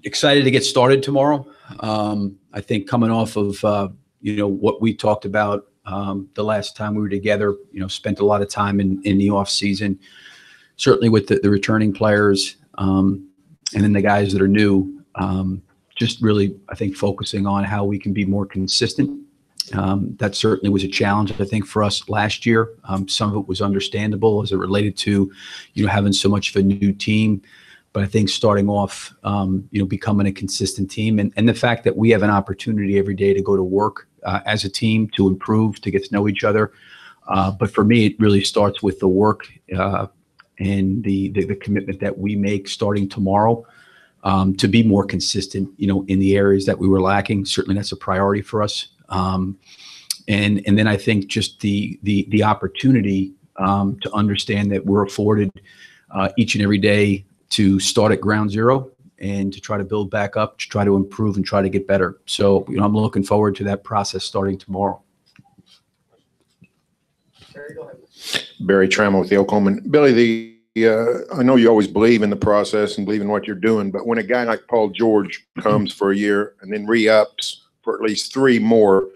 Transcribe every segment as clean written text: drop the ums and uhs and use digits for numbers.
Excited to get started tomorrow. I think coming off of what we talked about the last time we were together, spent a lot of time in the off season, certainly with the returning players, and then the guys that are new. Just really, I think, focusing on how we can be more consistent. That certainly was a challenge, I think, for us last year. Some of it was understandable as it related to, having so much of a new team. But I think starting off, becoming a consistent team, and the fact that we have an opportunity every day to go to work as a team to improve, to get to know each other. But for me, it really starts with the work and the commitment that we make starting tomorrow to be more consistent, in the areas that we were lacking. Certainly, that's a priority for us. And then I think just the opportunity to understand that we're afforded each and every day to start at ground zero and to try to build back up, to try to improve and try to get better. So, I'm looking forward to that process starting tomorrow. Barry Trammell with the Oklahoma. Billy, I know you always believe in the process and believe in what you're doing, but when a guy like Paul George comes for a year and then re-ups for at least 3 more,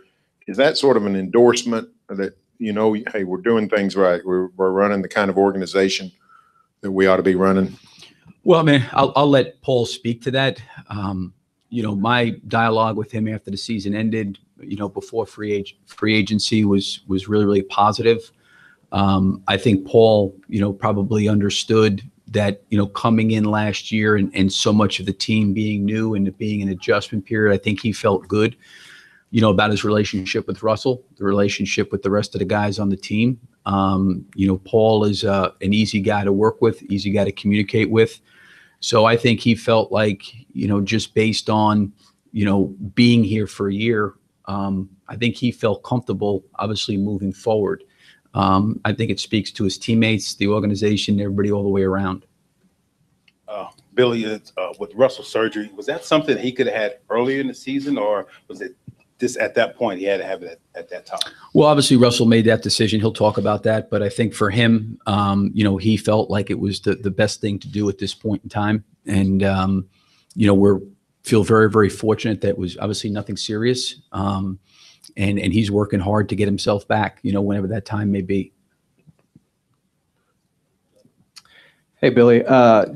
is that sort of an endorsement that, hey, we're doing things right, we're running the kind of organization that we ought to be running? Well, I mean, I'll let Paul speak to that. My dialogue with him after the season ended, before free agency was really, really positive. I think Paul, probably understood that, coming in last year and so much of the team being new and it being an adjustment period, I think he felt good, about his relationship with Russell, the relationship with the rest of the guys on the team. Paul is an easy guy to work with, easy guy to communicate with. So I think he felt like, just based on, being here for a year, I think he felt comfortable, obviously, moving forward. I think it speaks to his teammates, the organization, everybody all the way around. Billy, with Russell's surgery, was that something he could have had earlier in the season, or was it this at that point he had to have it at that time? Well, obviously Russell made that decision. He'll talk about that, but I think for him, he felt like it was the best thing to do at this point in time. And, we feel very, very fortunate that it was obviously nothing serious. And he's working hard to get himself back, whenever that time may be. Hey, Billy,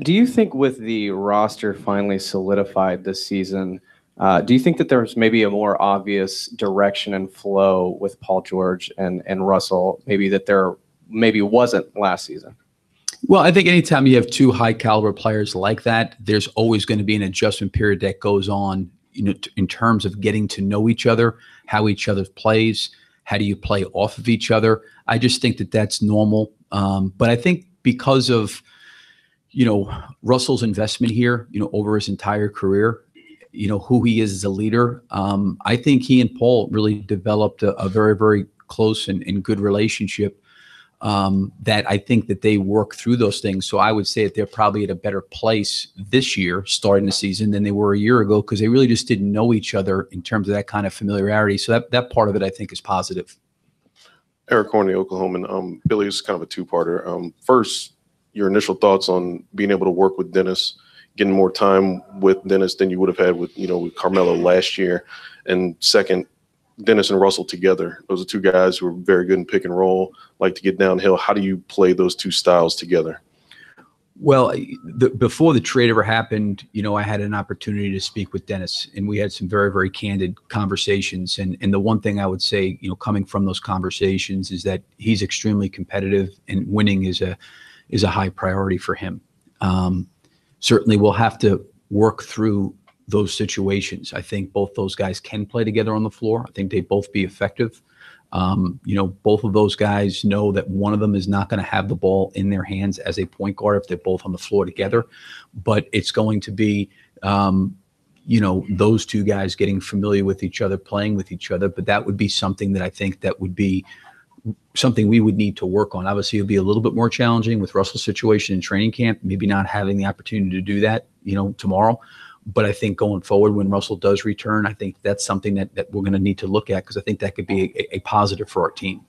do you think with the roster finally solidified this season, do you think that there's maybe a more obvious direction and flow with Paul George and Russell, maybe that there maybe wasn't last season? Well, I think anytime you have 2 high caliber players like that, there's always going to be an adjustment period that goes on, in terms of getting to know each other, how each other plays, how do you play off of each other. I just think that that's normal. But I think because of, Russell's investment here, over his entire career, who he is as a leader, I think he and Paul really developed a very, very close and good relationship, that I think that they work through those things. So I would say that they're probably at a better place this year, starting the season, than they were a year ago, because they really just didn't know each other in terms of that kind of familiarity. So that part of it, I think, is positive. Eric Horney, Oklahoman. Billy, is kind of a 2-parter. First, your initial thoughts on being able to work with Dennis, getting more time with Dennis than you would have had with, with Carmelo last year. And second, Dennis and Russell together. Those are 2 guys who are very good in pick and roll, like to get downhill. How do you play those 2 styles together? Well, before the trade ever happened, I had an opportunity to speak with Dennis, and we had some very, very candid conversations. And the one thing I would say, coming from those conversations, is that he's extremely competitive, and winning is a high priority for him. Certainly, we'll have to work through those situations. I think both those guys can play together on the floor. I think they both be effective. Both of those guys know that one of them is not going to have the ball in their hands as a point guard if they're both on the floor together. But it's going to be, those 2 guys getting familiar with each other, playing with each other. But that would be something that I think that would be something we would need to work on. Obviously, it'll be a little bit more challenging with Russell's situation in training camp, maybe not having the opportunity to do that, tomorrow. But I think going forward, when Russell does return, I think that's something that we're going to need to look at, because I think that could be a positive for our team.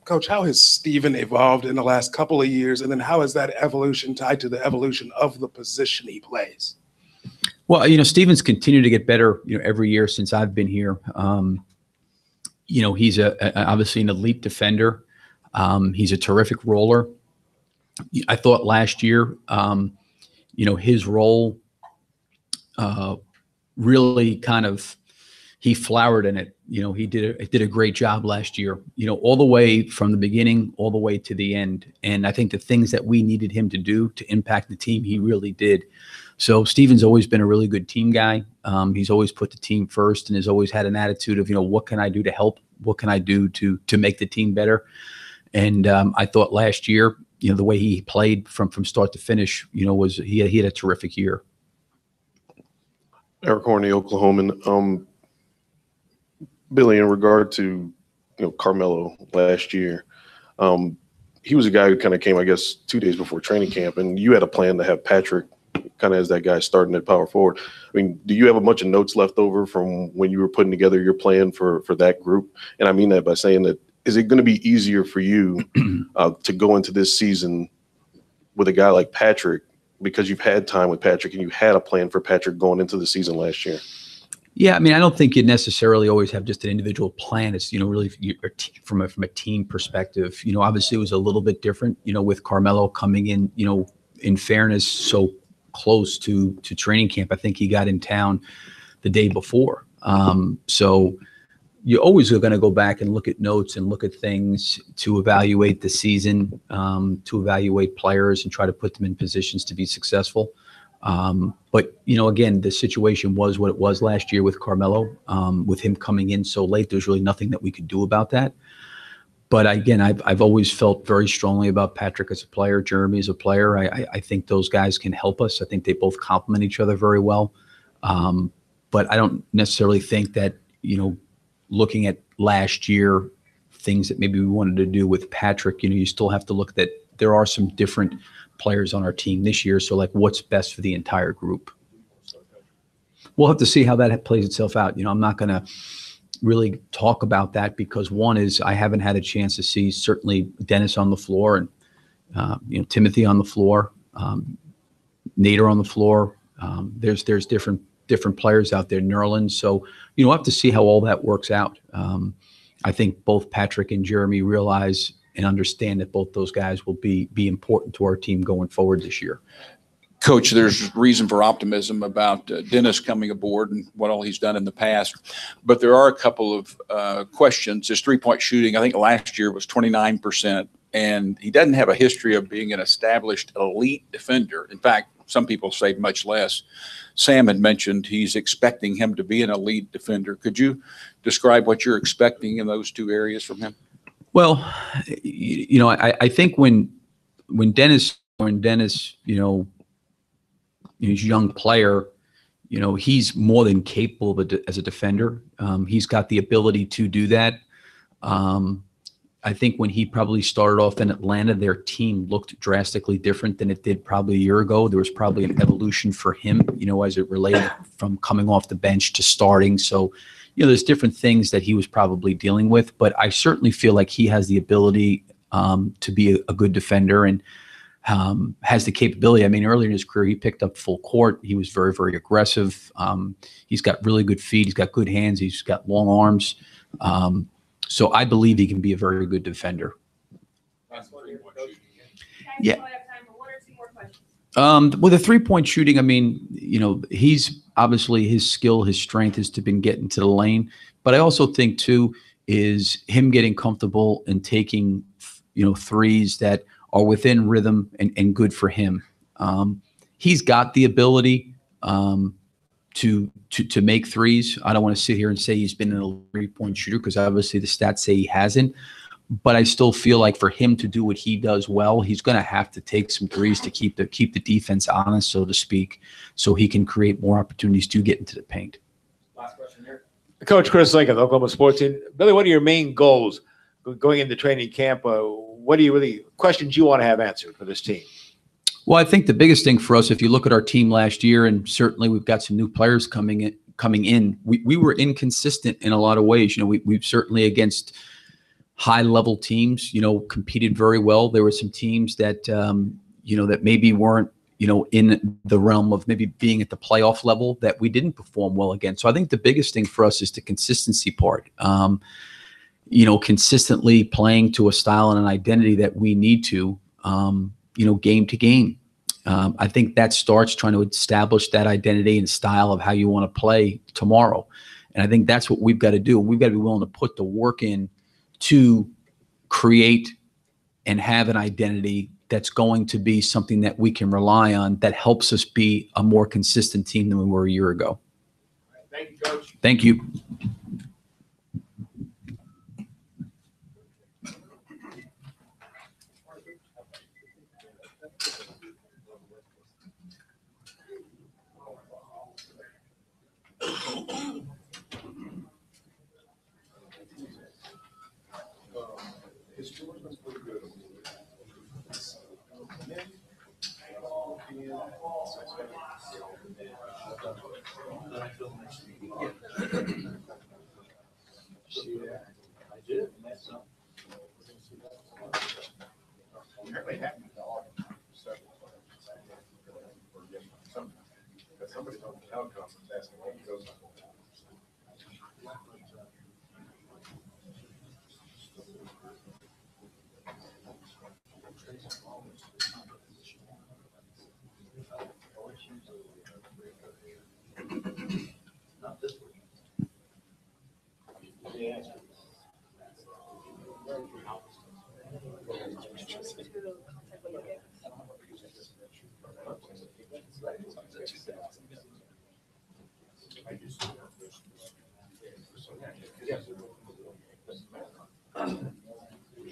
Coach, how has Steven evolved in the last couple of years, and then how is that evolution tied to the evolution of the position he plays? Well, Steven's continued to get better, every year since I've been here. He's obviously an elite defender. He's a terrific roller. I thought last year, his role really kind of, he flowered in it. He did a great job last year, all the way from the beginning, all the way to the end. And I think the things that we needed him to do to impact the team, he really did. So Steven's always been a really good team guy. He's always put the team first and has always had an attitude of, what can I do to help? What can I do to make the team better? And I thought last year, the way he played from start to finish, was he had a terrific year. Eric Horney, Oklahoman. Billy, in regard to Carmelo last year, he was a guy who kind of came, I guess, 2 days before training camp, and you had a plan to have Patrick kind of as that guy starting at power forward. I mean, do you have a bunch of notes left over from when you were putting together your plan for that group? And I mean that by saying that, is it going to be easier for you to go into this season with a guy like Patrick because you've had time with Patrick and you had a plan for Patrick going into the season last year? Yeah, I mean, I don't think you necessarily always have just an individual plan. It's, really from a team perspective. Obviously it was a little bit different, with Carmelo coming in, in fairness, so close to training camp. I think he got in town the day before. So you always are going to go back and look at notes and look at things to evaluate the season, to evaluate players and try to put them in positions to be successful. But, again, the situation was what it was last year with Carmelo, with him coming in so late. There's really nothing that we could do about that. But again, I've always felt very strongly about Patrick as a player, Jeremy as a player. I think those guys can help us. I think they both complement each other very well. But I don't necessarily think that, looking at last year, things that maybe we wanted to do with Patrick, you still have to look that there are some different players on our team this year. So like, what's best for the entire group? We'll have to see how that plays itself out. I'm not going to really talk about that because one is I haven't had a chance to see certainly Dennis on the floor and, Timothy on the floor, Nader on the floor. There's different players out there, Nerlens. So, we'll have to see how all that works out. I think both Patrick and Jeremy realize and understand that both those guys will be important to our team going forward this year. Coach, there's reason for optimism about Dennis coming aboard and what all he's done in the past. But there are a couple of questions. His three-point shooting, I think last year was 29%, and he doesn't have a history of being an established elite defender. In fact, some people say much less. Sam had mentioned he's expecting him to be an elite defender. Could you describe what you're expecting in those two areas from him? Well, I think when Dennis, he's a young player, he's more than capable as a defender. He's got the ability to do that. I think when he probably started off in Atlanta, their team looked drastically different than it did probably a year ago. There was probably an evolution for him, as it related from coming off the bench to starting. So, there's different things that he was probably dealing with, but I certainly feel like he has the ability to be a good defender and has the capability. I mean, earlier in his career, he picked up full court. He was very, very aggressive. He's got really good feet. He's got good hands. He's got long arms. So I believe he can be a very good defender. Yeah. With a three-point shooting, I mean, he's obviously his skill, his strength has been getting to the lane. But I also think too is him getting comfortable and taking, threes that are within rhythm and good for him. He's got the ability to make threes. I don't want to sit here and say he's been a three-point shooter because obviously the stats say he hasn't. But I still feel like for him to do what he does well, he's going to have to take some threes to keep the defense honest, so to speak, so he can create more opportunities to get into the paint. Last question here. Coach Chris Lincoln, the Oklahoma sports team. Billy, what are your main goals going into training camp? What are you really questions you want to have answered for this team? Well, I think the biggest thing for us, if you look at our team last year, and certainly we've got some new players coming in, we were inconsistent in a lot of ways. We've certainly against high level teams, competed very well. There were some teams that, that maybe weren't, in the realm of maybe being at the playoff level that we didn't perform well against. So I think the biggest thing for us is the consistency part. Consistently playing to a style and an identity that we need to, game to game. I think that starts trying to establish that identity and style of how you want to play tomorrow. And I think that's what we've got to do. We've got to be willing to put the work in to create and have an identity that's going to be something that we can rely on, that helps us be a more consistent team than we were a year ago. Thank you, Coach. Thank you.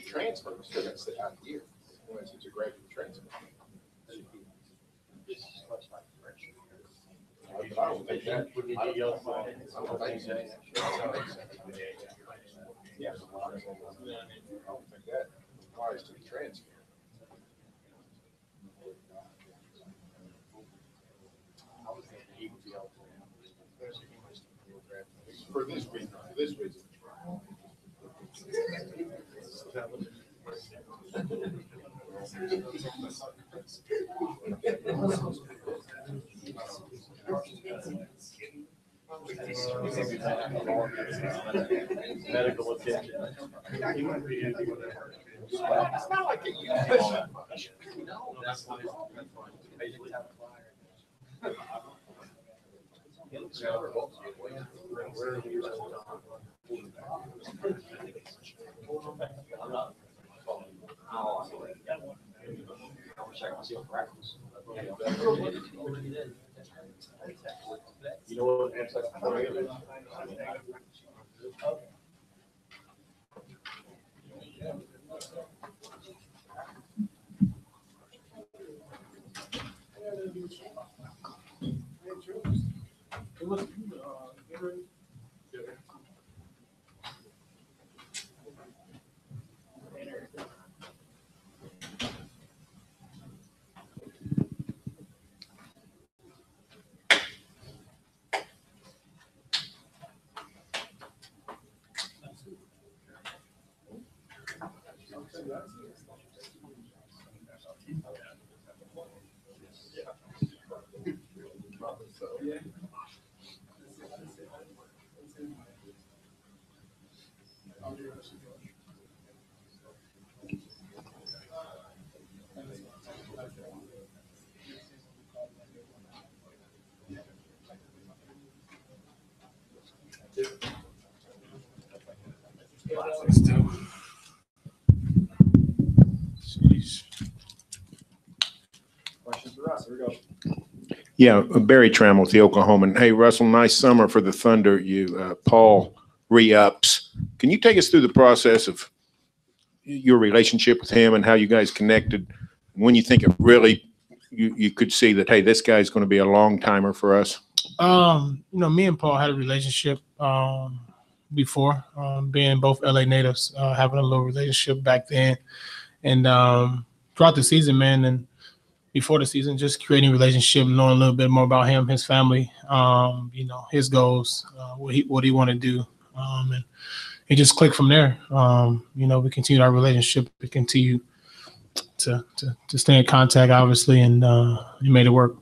Transfer, still got to sit out a year. Unless it's a graduate transfer. I don't think that. I don't think so. Yeah. I don't think that applies to the transfer. For this reason. Medical attention. It's not like You know what? Questions for us? Here we go. Yeah, Barry Trammell with the Oklahoman. Hey, Russell, nice summer for the Thunder. Paul re-ups. Can you take us through the process of your relationship with him and how you guys connected? When you think it really, you could see that, hey, this guy's going to be a long timer for us. Me and Paul had a relationship before, being both LA natives, having a little relationship back then, and throughout the season, man, and before the season, just creating a relationship, knowing a little bit more about him, his family, his goals, what he want to do, and it just clicked from there. We continued our relationship. We continue to stay in contact, obviously, and he made it work.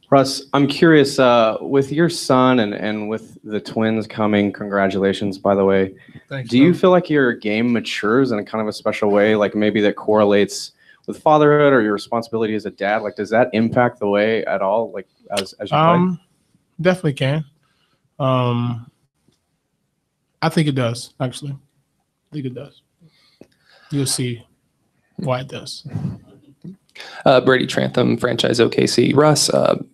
Russ, I'm curious, with your son and with the twins coming, congratulations, by the way. Thanks, Do you feel like your game matures in a kind of a special way, like maybe that correlates with fatherhood or your responsibility as a dad? Like, does that impact the way at all, like as you play? Definitely can. I think it does, actually. I think it does. You'll see why it does. Brady Trantham, franchise OKC. Russ,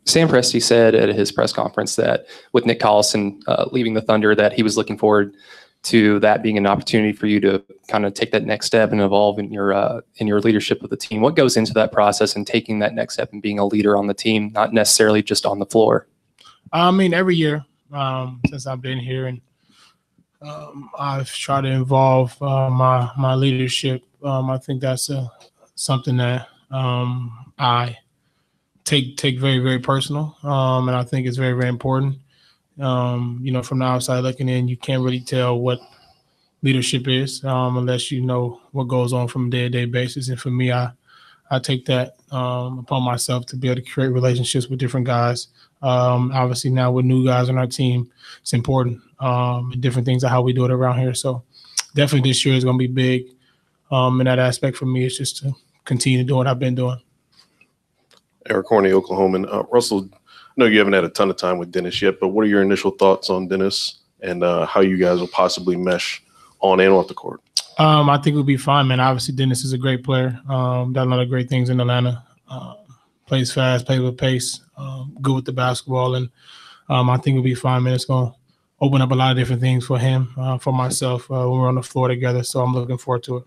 Sam Presti said at his press conference that with Nick Collison leaving the Thunder, that he was looking forward to that being an opportunity for you to kind of take that next step and evolve in your leadership of the team. What goes into that process and taking that next step and being a leader on the team, not necessarily just on the floor? I mean, every year since I've been here, and I've tried to involve my leadership. I think that's something that I take very, very personal, and I think it's very, very important. From the outside looking in, you can't really tell what leadership is unless you know what goes on from a day-to-day basis. And for me, I take that upon myself to be able to create relationships with different guys. Obviously, now with new guys on our team, it's important. And different things are how we do it around here. So definitely this year is going to be big. In that aspect for me, it's just to continue to do what I've been doing. Eric Horney, Oklahoman. Russell, I know you haven't had a ton of time with Dennis yet, but what are your initial thoughts on Dennis and how you guys will possibly mesh on and off the court? I think we'll be fine, man. Obviously, Dennis is a great player. Done a lot of great things in Atlanta. Plays fast, plays with pace, good with the basketball. And I think we'll be fine, man. It's going to open up a lot of different things for him, for myself, when we're on the floor together. So I'm looking forward to it.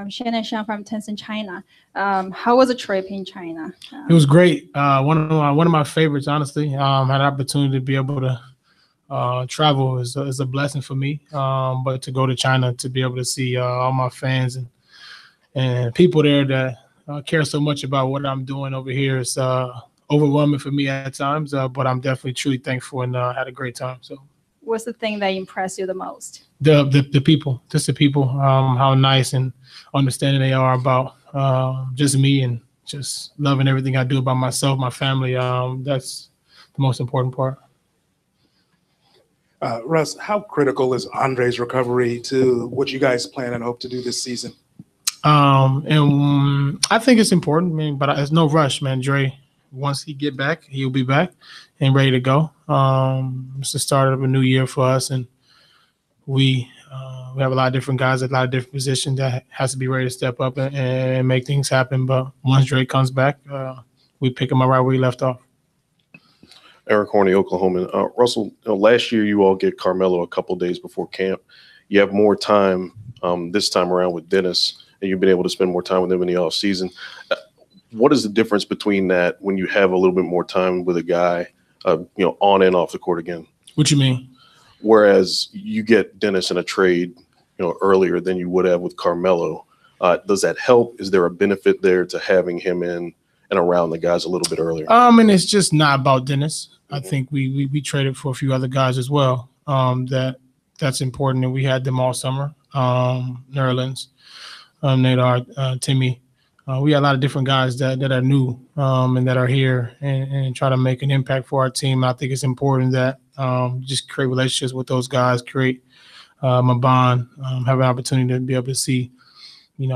Shannon Shang from Tencent China. How was the trip in China? It was great. One of my favorites, honestly. Had an opportunity to be able to travel is a blessing for me. But to go to China, to be able to see all my fans and people there that care so much about what I'm doing over here is overwhelming for me at times. But I'm definitely truly thankful and had a great time. So. What's the thing that impressed you the most? The people, just the people, how nice and understanding they are about just me and just loving everything I do about myself, my family. That's the most important part. Russ, how critical is Andre's recovery to what you guys plan and hope to do this season? And I think it's important, man, but there's no rush, man. Dre, once he get back, he'll be back and ready to go. It's the start of a new year for us, and we have a lot of different guys at a lot of different positions that has to be ready to step up and make things happen. But once Drake comes back, we pick him up right where he left off. Eric Horney, Oklahoman. Russell, last year you all get Carmelo a couple days before camp. You have more time this time around with Dennis, and you've been able to spend more time with him in the off season. What is the difference between that when you have a little bit more time with a guy, on and off the court again? What you mean? Whereas you get Dennis in a trade, earlier than you would have with Carmelo. Does that help? Is there a benefit there to having him in and around the guys a little bit earlier? And it's just not about Dennis. I think we traded for a few other guys as well. That's important, and we had them all summer. Nerlens, Nadar, Timmy. We had a lot of different guys that are new and that are here and try to make an impact for our team. I think it's important that just create relationships with those guys, create a bond, have an opportunity to be able to see,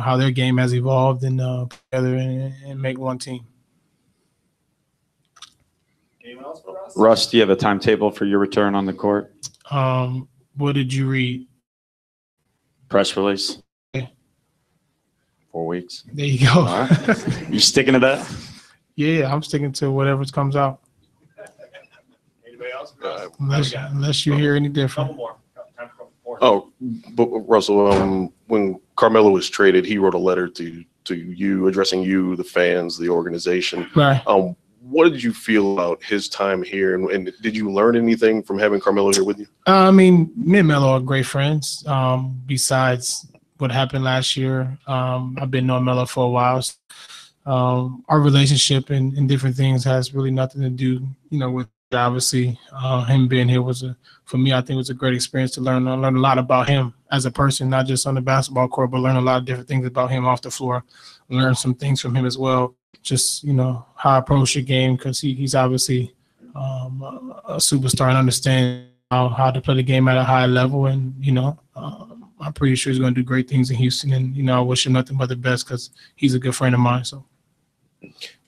how their game has evolved and put together and make one team. Anyone else for Russ? Russ, do you have a timetable for your return on the court? What did you read? Press release. 4 weeks. There you go. All right. You sticking to that? Yeah, I'm sticking to whatever comes out. Anybody else? Unless you hear any different. Couple more. Time for more. Oh, but Russell, when Carmelo was traded, he wrote a letter to you, addressing you, the fans, the organization. Right. What did you feel about his time here, and did you learn anything from having Carmelo here with you? Me and Melo are great friends. Besides what happened last year, I've been knowing Melo for a while. Our relationship and different things has really nothing to do, with Obviously, him being here for me, I think it was a great experience to learn a lot about him as a person, not just on the basketball court, but learn a lot of different things about him off the floor. Learn some things from him as well. Just, how I approach the game, because he's obviously a superstar and understands how to play the game at a high level. And, I'm pretty sure he's going to do great things in Houston. And, I wish him nothing but the best because he's a good friend of mine. So.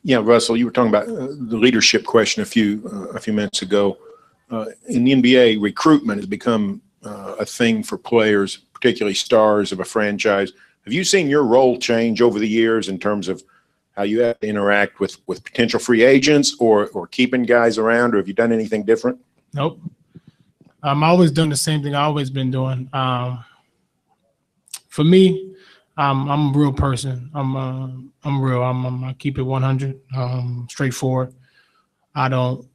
Yeah, Russell, you were talking about the leadership question a few minutes ago. In the NBA, recruitment has become a thing for players, particularly stars of a franchise. Have you seen your role change over the years in terms of how you have to interact with potential free agents or keeping guys around, or have you done anything different? Nope. I've always done the same thing I've always been doing. For me, I'm a real person. I'm real. I keep it 100, straightforward. I'm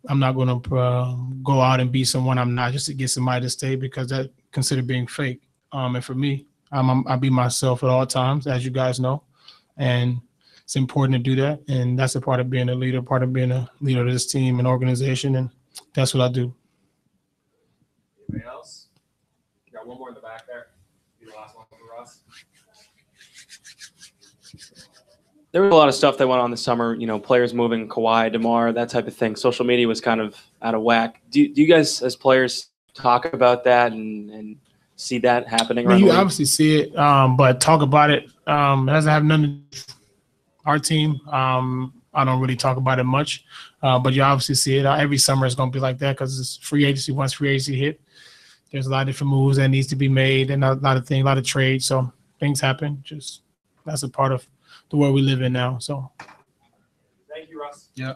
not going to go out and be someone I'm not just to get somebody to stay, because that's considered being fake. And for me, I be myself at all times, as you guys know, and it's important to do that. And that's a part of being a leader, part of being a leader of this team and organization, and that's what I do. Anybody else? Got one more in the back there. Be the last one for Russ. There was a lot of stuff that went on this summer, players moving, Kawhi, DeMar, that type of thing. Social media was kind of out of whack. Do you guys as players talk about that and see that happening? You obviously see it, but talk about it. It doesn't have nothing to do with our team. I don't really talk about it much, but you obviously see it. Every summer is going to be like that because it's free agency. Once free agency hit, there's a lot of different moves that needs to be made and a lot of trades. So things happen. Just that's a part of the world we live in now. So thank you, Russ. Yeah.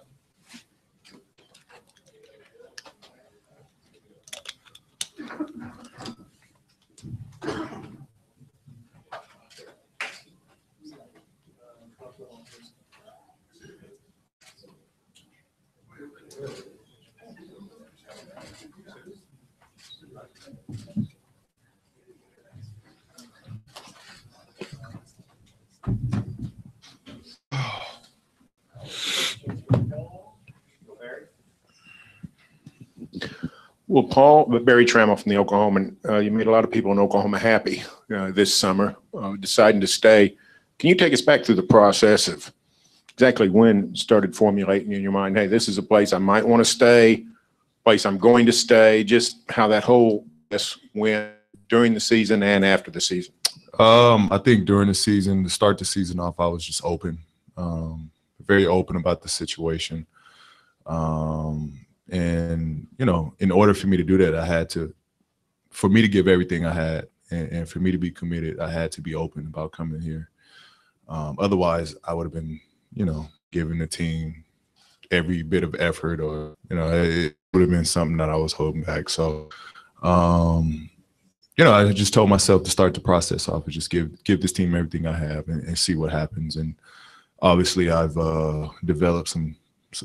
Well, Barry Trammell from the Oklahoman, you made a lot of people in Oklahoma happy this summer, deciding to stay. Can you take us back through the process of exactly when it started formulating in your mind, hey, this is a place I might want to stay, place I'm going to stay, just how that whole went during the season and after the season? I think during the season, to start the season off, I was just open, very open about the situation. And, in order for me to do that, for me to give everything I had and for me to be committed, I had to be open about coming here. Otherwise, I would have been, giving the team every bit of effort or, it would have been something that I was holding back. So, I just told myself to start the process off and just give this team everything I have and see what happens. And obviously I've developed some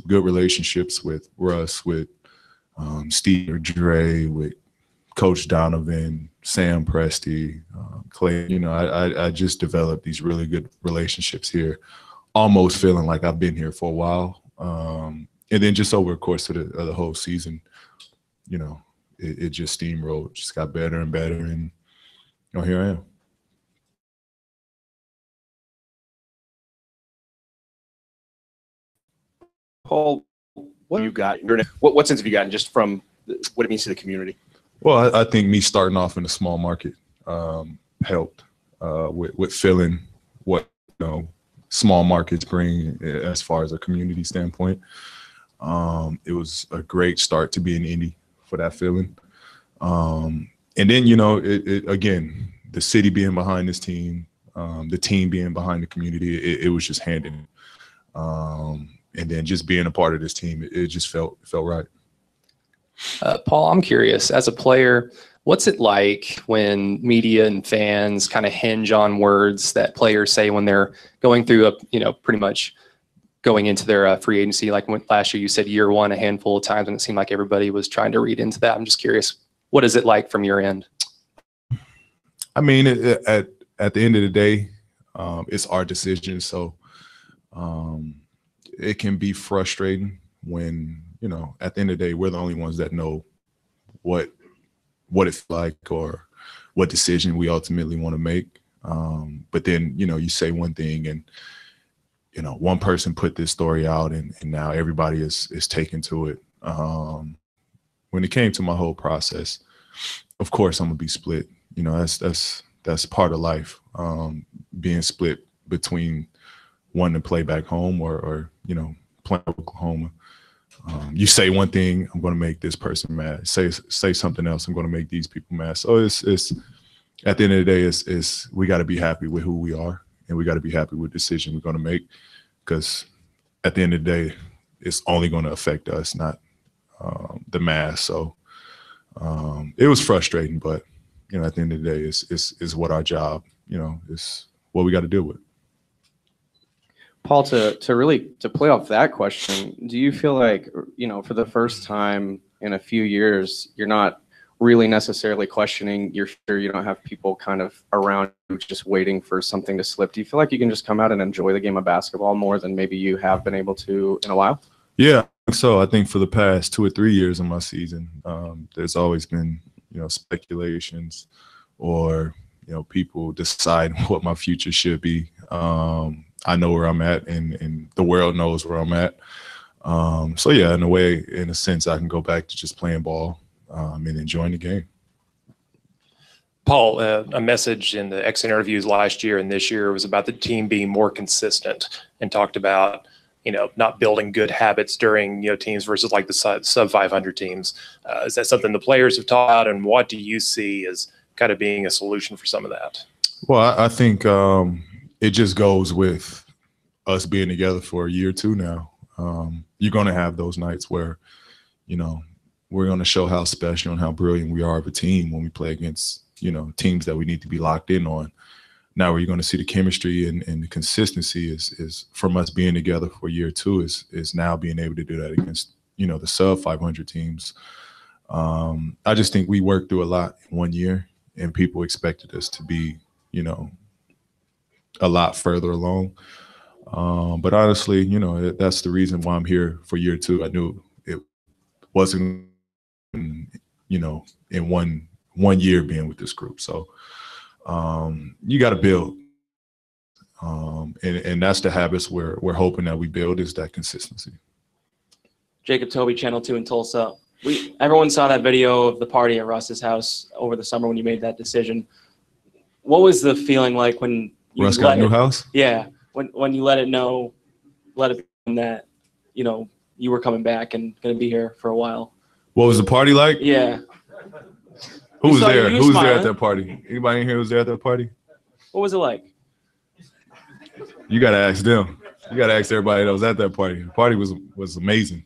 good relationships with Russ, with Steve Dre, with Coach Donovan, Sam Presti, Clay. I just developed these really good relationships here, almost feeling like I've been here for a while. And then just over the course of the whole season, it just steamrolled, just got better and better, and here I am. Paul, what sense have you gotten just from what it means to the community? Well, I think me starting off in a small market helped with feeling what small markets bring as far as a community standpoint. It was a great start to be in Indy for that feeling. And then, again, the city being behind this team, the team being behind the community, it was just hand in hand. And then just being a part of this team, it just felt right. Paul, I'm curious, as a player, what's it like when media and fans kind of hinge on words that players say when they're going through pretty much going into their free agency? Like last year, you said year one a handful of times, and it seemed like everybody was trying to read into that. I'm just curious, what is it like from your end? I mean, at the end of the day, it's our decision. So it can be frustrating when, you know, at the end of the day, we're the only ones that know what it's like or what decision we ultimately want to make. But then, you know, you say one thing and, you know, one person put this story out and now everybody is taken to it. When it came to my whole process, of course I'm gonna be split. You know, that's part of life. Being split between wanting to play back home or you know, playing Oklahoma. You say one thing, I'm going to make this person mad. Say something else, I'm going to make these people mad. So it's at the end of the day, it's we got to be happy with who we are, and we got to be happy with the decision we're going to make, because at the end of the day, it's only going to affect us, not the mass. So it was frustrating, but you know, at the end of the day, it's what our job, you know, it's what we got to deal with. Paul, to play off that question, do you feel like, you know, for the first time in a few years, you're not really necessarily questioning, you're sure you don't have people kind of around you just waiting for something to slip? Do you feel like you can just come out and enjoy the game of basketball more than maybe you have been able to in a while? Yeah, so I think for the past 2 or 3 years of my season, there's always been, you know, speculations or, you know, people decide what my future should be. I know where I'm at, and the world knows where I'm at. So yeah, in a way, in a sense, I can go back to just playing ball and enjoying the game. Paul, a message in the exit interviews last year and this year was about the team being more consistent, and talked about, you know, not building good habits during, you know, teams versus like the sub 500 teams. Is that something the players have taught out, and what do you see as kind of being a solution for some of that? Well, I think it just goes with us being together for a year or two now. You're going to have those nights where, you know, we're going to show how special and how brilliant we are of a team when we play against, you know, teams that we need to be locked in on. Now, where you're going to see the chemistry and the consistency is from us being together for a year or two is now being able to do that against, you know, the sub 500 teams. I just think we worked through a lot in 1 year, and people expected us to be, you know, a lot further along. But honestly, you know, that's the reason why I'm here for year two. I knew it wasn't, you know, in one year being with this group. So you got to build. And that's the habits we're hoping that we build, is that consistency. Jacob Toby, Channel 2 in Tulsa. Everyone saw that video of the party at Russ's house over the summer when you made that decision. What was the feeling like when you Russ got a new house? Yeah, when you let it be known that, you know, you were coming back and going to be here for a while? What was the party like? Yeah. Who was there? Who was there at that party? Anybody in here was there at that party? What was it like? You got to ask them. You got to ask everybody that was at that party. The party was amazing.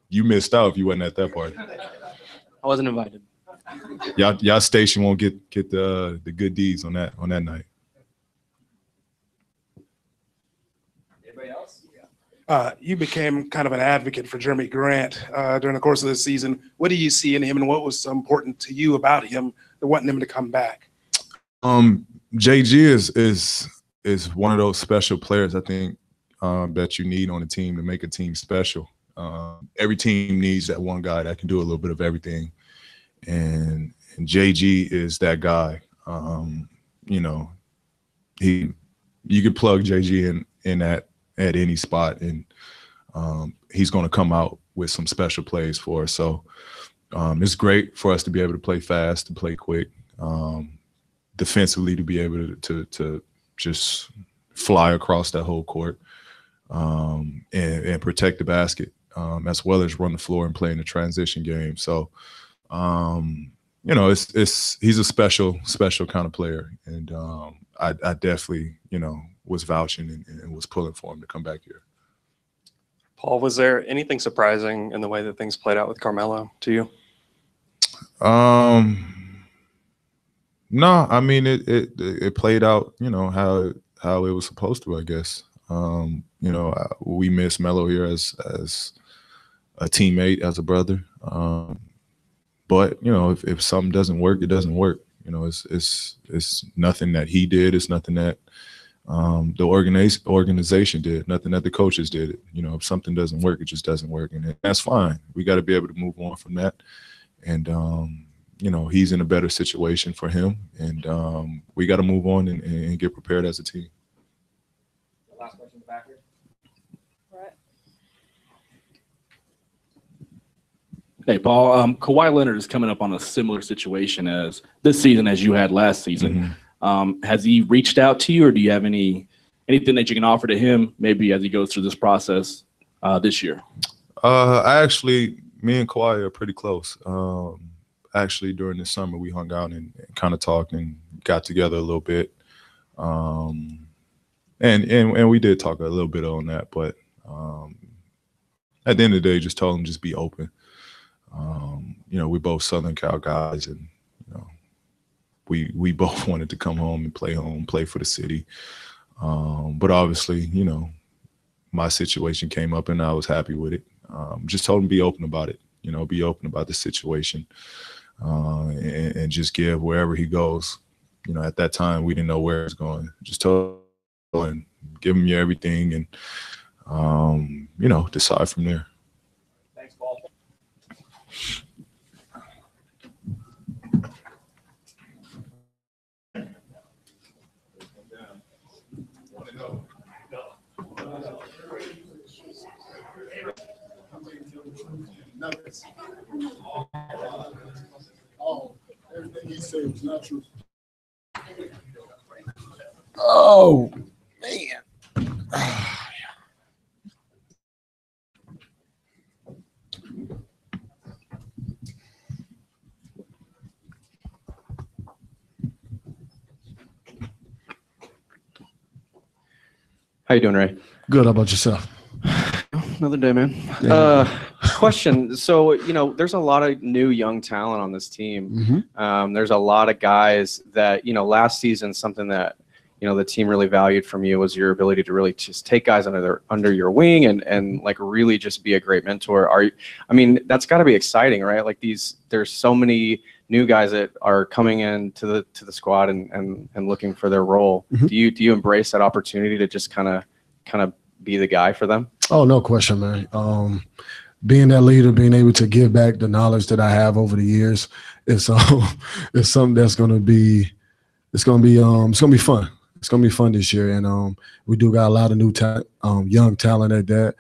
You missed out if you wasn't at that party. I wasn't invited. Y'all station won't get the good deeds on that night. Anybody else? You became kind of an advocate for Jeremy Grant during the course of this season. What do you see in him, and what was so important to you about him that wanting him to come back? JG is one of those special players, I think, that you need on a team to make a team special. Every team needs that one guy that can do a little bit of everything, and JG is that guy. You know, you could plug JG in at any spot, and he's going to come out with some special plays for us. So it's great for us to be able to play fast, to play quick, defensively to be able to just fly across that whole court, and protect the basket, as well as run the floor and play in the transition game. So, you know, he's a special kind of player, and I definitely, you know, was vouching and was pulling for him to come back here. Paul, was there anything surprising in the way that things played out with Carmelo to you? No, I mean it played out, you know, how it was supposed to, I guess. You know, we miss Melo here as a teammate, as a brother. But you know, if something doesn't work, it doesn't work. You know, it's nothing that he did. It's nothing that the organization did, nothing that the coaches did. You know, if something doesn't work, it just doesn't work, and that's fine. We got to be able to move on from that. And you know, he's in a better situation for him, and we got to move on and get prepared as a team. Last question in the back here. Hey, Paul. Kawhi Leonard is coming up on a similar situation as this season as you had last season. Has he reached out to you, or do you have anything that you can offer to him, maybe as he goes through this process this year? Me and Kawhi are pretty close. Actually, during the summer, we hung out and kind of talked and got together a little bit. And we did talk a little bit on that, but at the end of the day, just told him just be open. You know, we're both Southern Cal guys, and you know, we both wanted to come home, play for the city. But obviously, you know, my situation came up, and I was happy with it. Just told him be open about it. You know, be open about the situation, and just give wherever he goes. You know, at that time we didn't know where it's going. Just told him and give him your everything, and you know, decide from there. Thanks, Paul. Everything he said was not true. Oh, man. How you doing, Ray? Good. How about yourself? Another day, man. Yeah. Question. So, you know, there's a lot of new young talent on this team. There's a lot of guys that, you know, last season, something that, you know, the team really valued from you was your ability to really just take guys under your wing and like really just be a great mentor. I mean, that's got to be exciting, right? Like there's so many new guys that are coming in to the squad and looking for their role. Do you embrace that opportunity to just kind of be the guy for them? Oh, no question, man. Being that leader, being able to give back the knowledge that I have over the years is something that's going to be fun. It's going to be fun this year. And we do got a lot of new talent, young talent at that.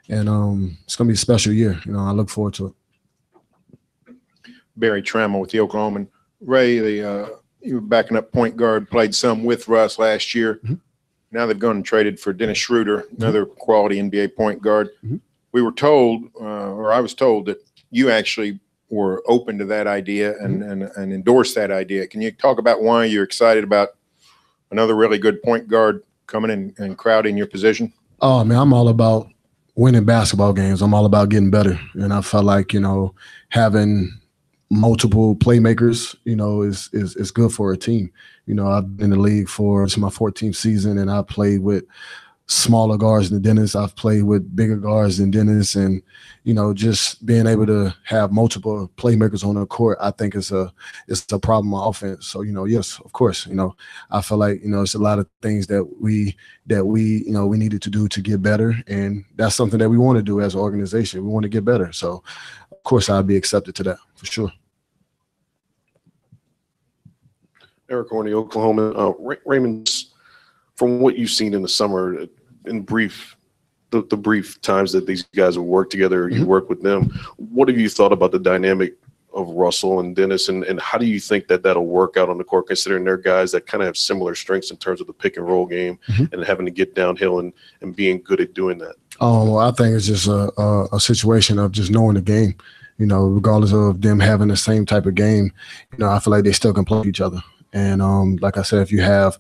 And it's going to be a special year. You know, I look forward to it. Barry Trammell with the Oklahoman. Ray, you were backing up point guard, played some with Russ last year. Now they've gone and traded for Dennis Schroeder, another quality NBA point guard. We were told, or I was told, that you actually were open to that idea and endorsed that idea. Can you talk about why you're excited about another really good point guard coming in and crowding your position? Oh, man, I'm all about winning basketball games. I'm all about getting better. And I felt like, you know, having multiple playmakers, you know, is good for a team. You know, I've been in the league it's my 14th season, and I played with smaller guards than Dennis. I've played with bigger guards than Dennis, and you know, just being able to have multiple playmakers on the court, I think it's a problem on offense. So, you know, yes, of course, you know, I feel like, you know, it's a lot of things that we you know, we needed to do to get better, and that's something that we want to do as an organization. We want to get better. So, of course, I'd be accepted to that for sure. Eric Horney, Oklahoma. Raymond, from what you've seen in the summer, in the brief times that these guys have worked together, you work with them, what have you thought about the dynamic of Russell and Dennis, and how do you think that that'll work out on the court, considering they're guys that kind of have similar strengths in terms of the pick and roll game and having to get downhill and being good at doing that? Well, I think it's just a situation of just knowing the game. You know, regardless of them having the same type of game, you know, I feel like they still can play each other. And like I said, if you have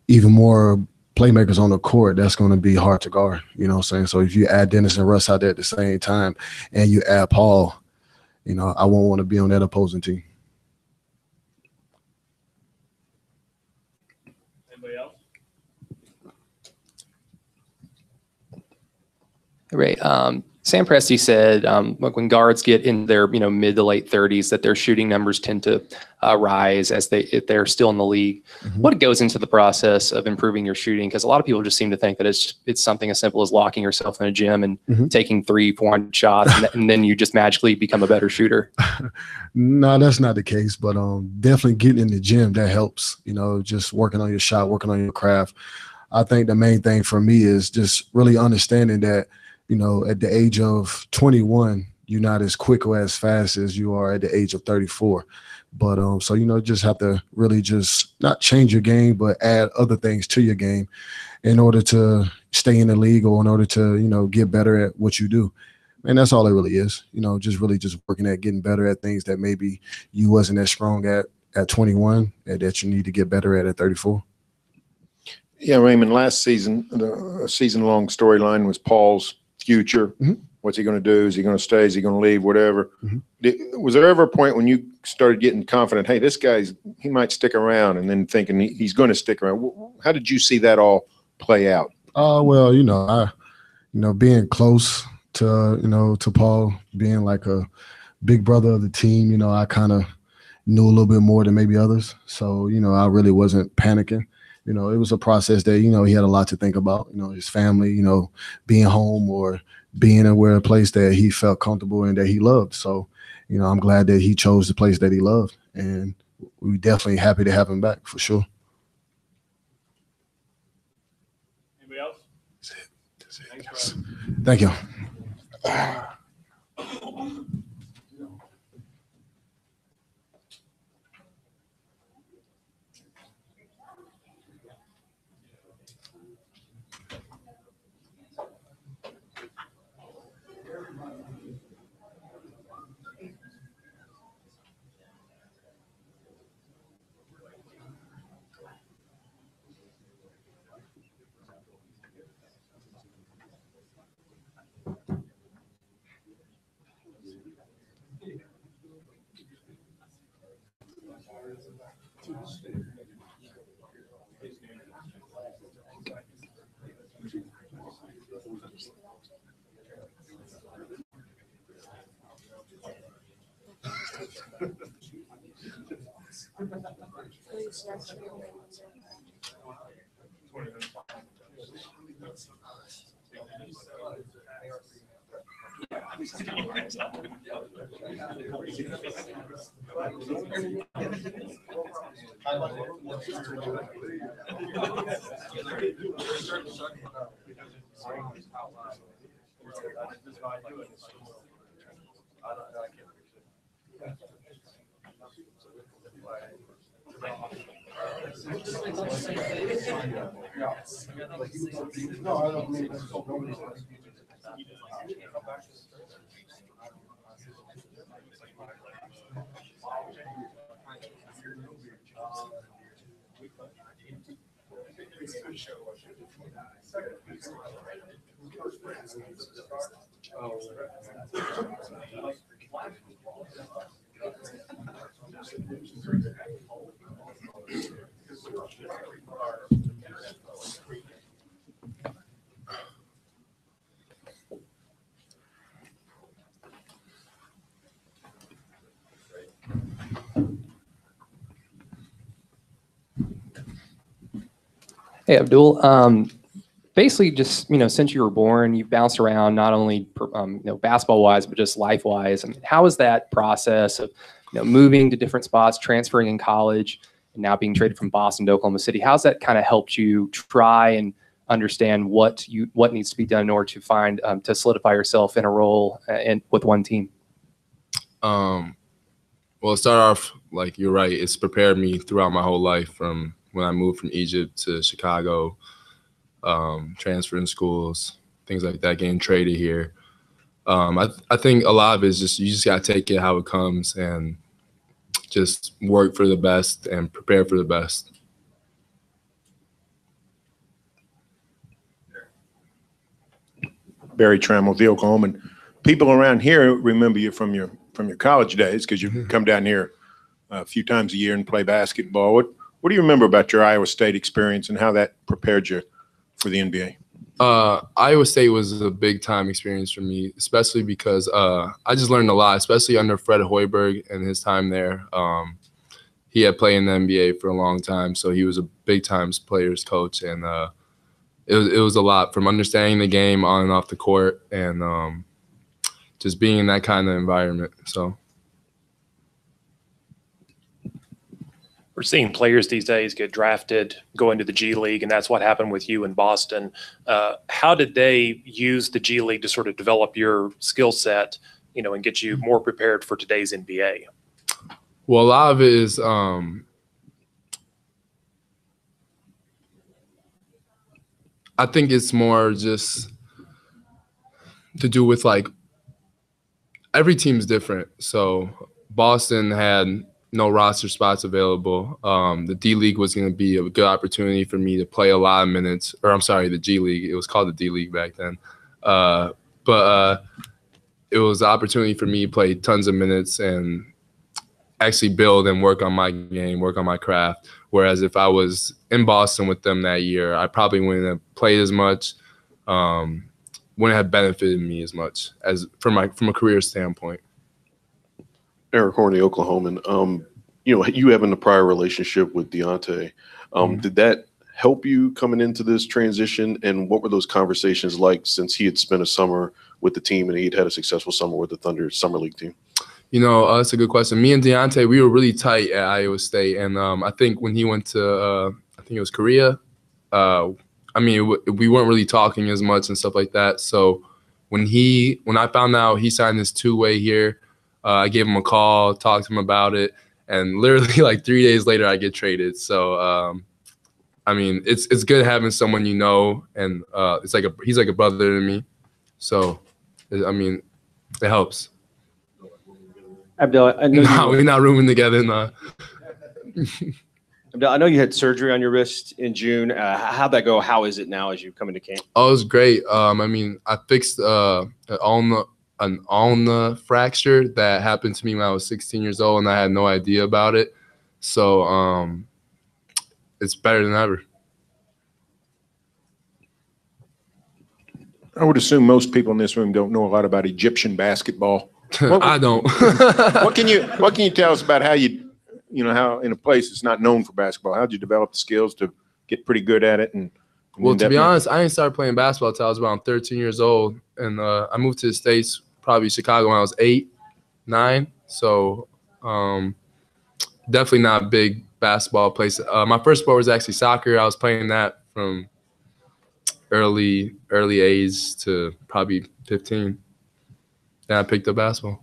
even more playmakers on the court, that's going to be hard to guard. You know what I'm saying? So if you add Dennis and Russ out there at the same time and you add Paul, you know, I won't want to be on that opposing team. Anybody else? Ray, Sam Presti said, like when guards get in their mid to late 30s, that their shooting numbers tend to rise if they're still in the league. Mm-hmm. What goes into the process of improving your shooting? Because a lot of people just seem to think that it's something as simple as locking yourself in a gym and taking 300-400 shots, and then you just magically become a better shooter. No, that's not the case. But definitely getting in the gym, that helps. Just working on your shot, working on your craft. I think the main thing for me is just really understanding that, at the age of 21, you're not as quick or as fast as you are at the age of 34. But so, just have to really just not change your game, but add other things to your game in order to stay in the league or in order to, get better at what you do. And that's all it really is, just really just working at getting better at things that maybe you wasn't as strong at 21 and that you need to get better at 34. Yeah, Raymond, last season, a season-long storyline was Paul's future. Mm-hmm. What's he going to do? Is he going to stay? Is he going to leave? Whatever. Mm-hmm. Was there ever a point when you started getting confident, hey, this guy's, he might stick around, and then thinking he's going to stick around? How did you see that all play out? Well, being close to Paul, being like a big brother of the team, I kind of knew a little bit more than maybe others. So, I really wasn't panicking. It was a process that, he had a lot to think about, his family, being home or being a place that he felt comfortable and that he loved. So, I'm glad that he chose the place that he loved, and we're definitely happy to have him back for sure. Anybody else? That's it. Thanks, Thank you. Hey, Abdul. Basically, just since you were born, you've bounced around not only basketball wise, but just life wise. I mean, how is that process of moving to different spots, transferring in college, and now being traded from Boston to Oklahoma City? How's that kind of helped you try and understand what needs to be done in order to find to solidify yourself in a role and with one team? Well, to start off, like you're right, it's prepared me throughout my whole life from when I moved from Egypt to Chicago. Transferring schools, things like that, getting traded here. I think a lot of it is you just got to take it how it comes and just work for the best and prepare for the best. Barry Trammell, the Oklahoman. People around here remember you from your college days because you come down here a few times a year and play basketball. What do you remember about your Iowa State experience and how that prepared you for the NBA? Iowa State was a big time experience for me, especially because I just learned a lot, especially under Fred Hoiberg and his time there. He had played in the NBA for a long time, so he was a big time players coach, and it was a lot from understanding the game on and off the court, and just being in that kind of environment. So. We're seeing players these days get drafted, go into the G League, and that's what happened with you in Boston. How did they use the G League to sort of develop your skill set, and get you more prepared for today's NBA? Well, a lot of it is I think it's more just to do with like every team's different. So Boston had no roster spots available. The D League was going to be a good opportunity for me to play a lot of minutes. Or I'm sorry, the G League. It was called the D League back then. But it was an opportunity for me to play tons of minutes and actually build and work on my game, work on my craft. Whereas if I was in Boston with them that year, I probably wouldn't have played as much, wouldn't have benefited me as much as from a career standpoint. Eric Horney, Oklahoman. You having a prior relationship with Deontay, did that help you coming into this transition? And what were those conversations like since he had spent a summer with the team and he'd had a successful summer with the Thunder Summer League team? That's a good question. Me and Deontay, we were really tight at Iowa State. And I think when he went to, I think it was Korea, we weren't really talking as much and stuff like that. So when I found out he signed this two-way here, I gave him a call, talked to him about it, and literally like 3 days later, I get traded. So, it's good having someone and he's like a brother to me. So, it helps. Abdel, we're not rooming together. No. Abdel, I know you had surgery on your wrist in June. How'd that go? How is it now as you come into camp? Oh, it was great. I fixed an ulna fracture that happened to me when I was 16 years old, and I had no idea about it. So it's better than ever. I would assume most people in this room don't know a lot about Egyptian basketball. I don't. What can you tell us about how how in a place that's not known for basketball, how'd you develop the skills to get pretty good at it? Well, to be honest, I didn't start playing basketball until I was around 13 years old, and I moved to the States, probably Chicago, when I was 8, 9. So definitely not a big basketball place. My first sport was actually soccer. I was playing that from early age to probably 15. Then I picked up basketball.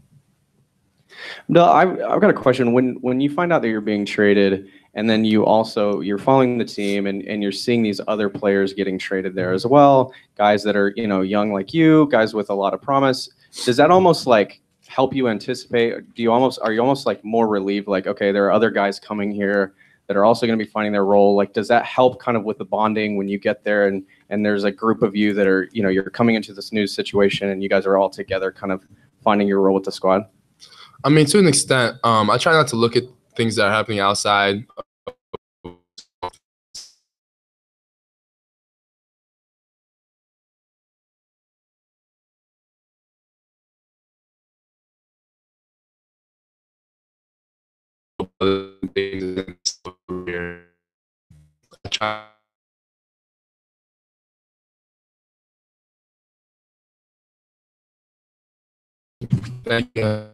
No, I've got a question. When you find out that you're being traded, and then you're following the team, and you're seeing these other players getting traded there as well, guys that are young like you, guys with a lot of promise, does that almost like help you anticipate? Are you almost like more relieved? Like, okay, there are other guys coming here that are also going to be finding their role. Like, does that help kind of with the bonding when you get there and there's a group of you that are you're coming into this new situation and you guys are all together, kind of finding your role with the squad? To an extent, I try not to look at things that are happening outside. Thank you.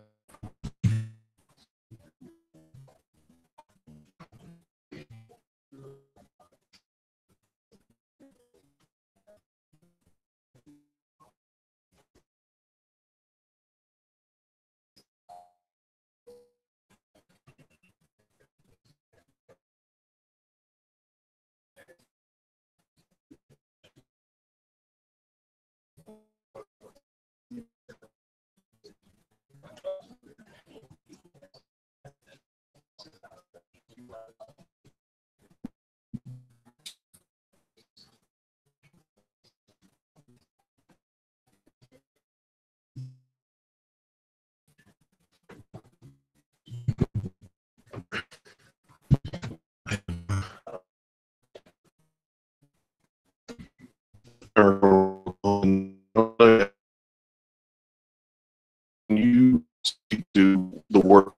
you speak to the work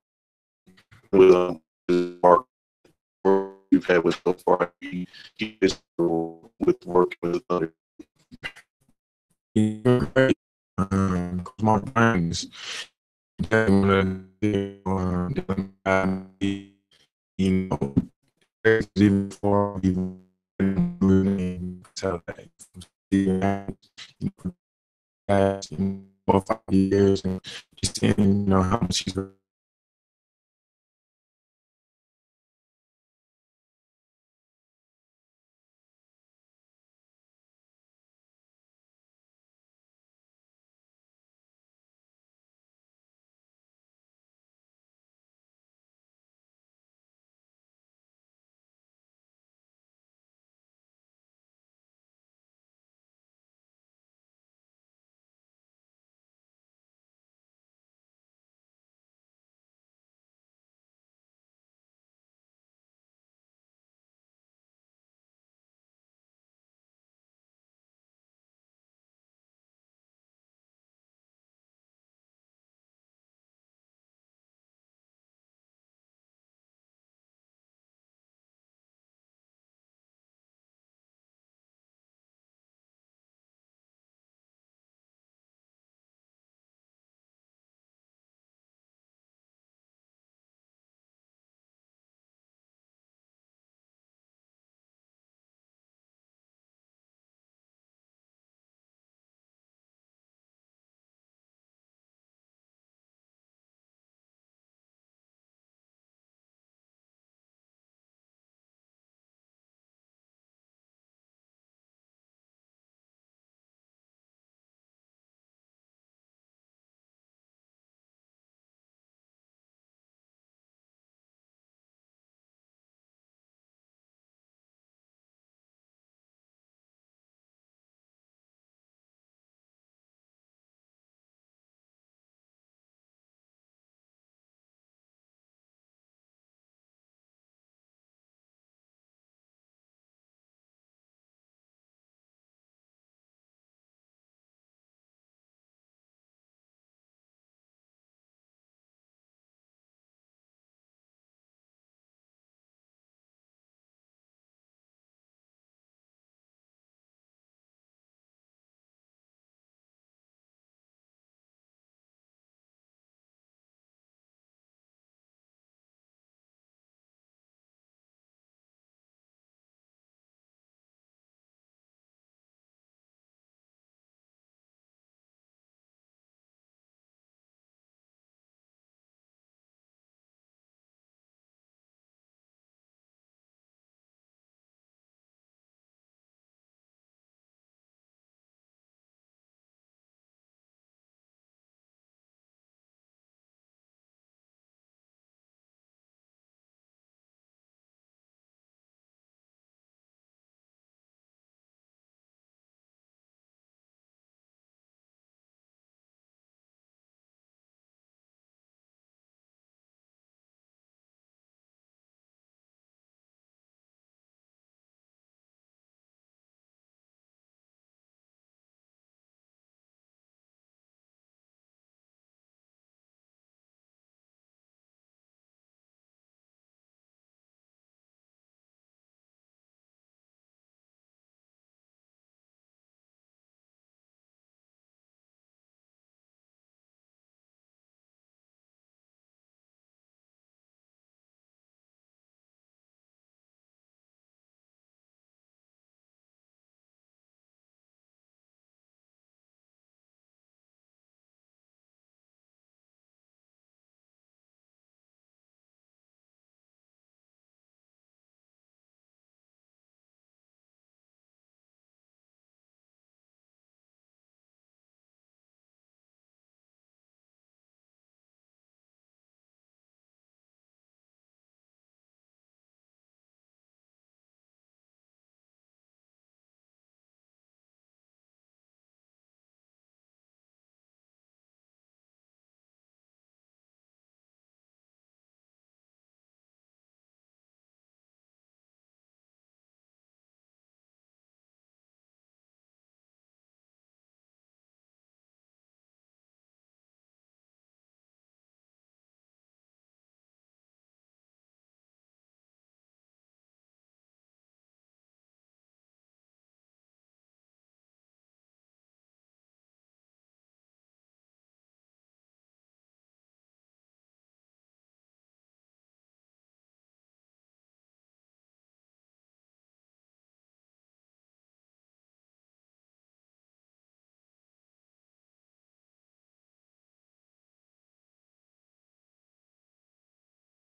with Mark you've had with so far, he is with working with other. Great. My friends, you know, even before even tell that, you know, 4 or 5 years, and just seeing, you know, how much he's